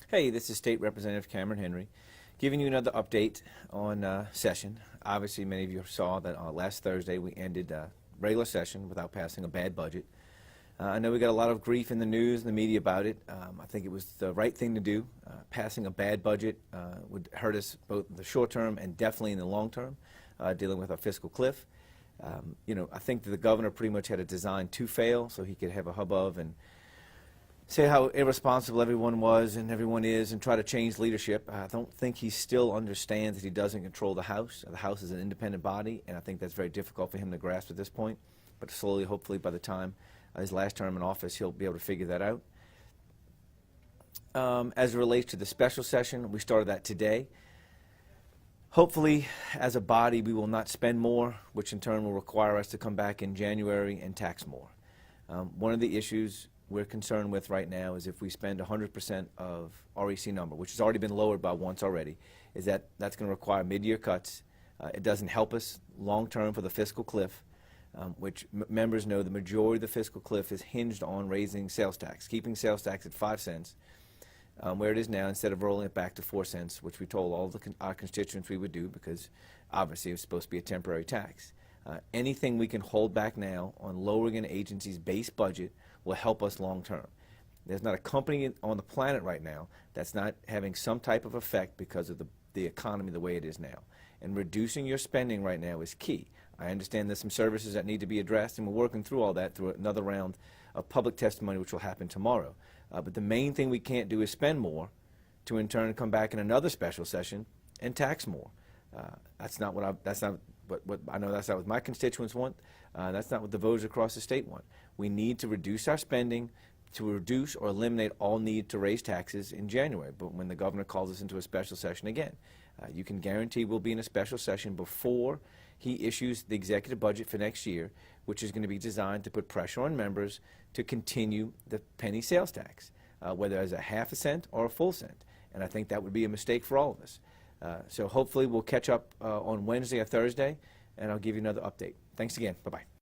Hey, this is State Representative Cameron Henry, giving you another update on session. Obviously, many of you saw that last Thursday we ended regular session without passing a bad budget. I know we got a lot of grief in the news and the media about it. I think it was the right thing to do. Passing a bad budget would hurt us both in the short term and definitely in the long term, dealing with our fiscal cliff. I think that the governor pretty much had a design to fail so he could have a hubbub and say how irresponsible everyone was and everyone is and try to change leadership. I don't think he still understands that he doesn't control the House. The House is an independent body, and I think that's very difficult for him to grasp at this point. But slowly, hopefully, by the time his last term in office, he'll be able to figure that out. As it relates to the special session, we started that today. Hopefully, as a body, we will not spend more, which in turn will require us to come back in January and tax more. One of the issues we're concerned with right now is if we spend 100% of REC number, which has already been lowered by once already, is that's going to require mid-year cuts. It doesn't help us long-term for the fiscal cliff, which members know the majority of the fiscal cliff is hinged on raising sales tax, keeping sales tax at 5 cents, where it is now, instead of rolling it back to 4 cents, which we told all our constituents we would do because obviously it was supposed to be a temporary tax. Anything we can hold back now on lowering an agency's base budget will help us long term. There's not a company on the planet right now that's not having some type of effect because of the economy the way it is now. And reducing your spending right now is key. I understand there's some services that need to be addressed, and we're working through all that through another round of public testimony, which will happen tomorrow. But the main thing we can't do is spend more to in turn come back in another special session and tax more. That's not what I know that's not what my constituents want. That's not what the voters across the state want. We need to reduce our spending to reduce or eliminate all need to raise taxes in January. But when the governor calls us into a special session again, you can guarantee we'll be in a special session before he issues the executive budget for next year, which is going to be designed to put pressure on members to continue the penny sales tax, whether as a half a cent or a full cent. And I think that would be a mistake for all of us. So hopefully we'll catch up on Wednesday or Thursday, and I'll give you another update. Thanks again. Bye-bye.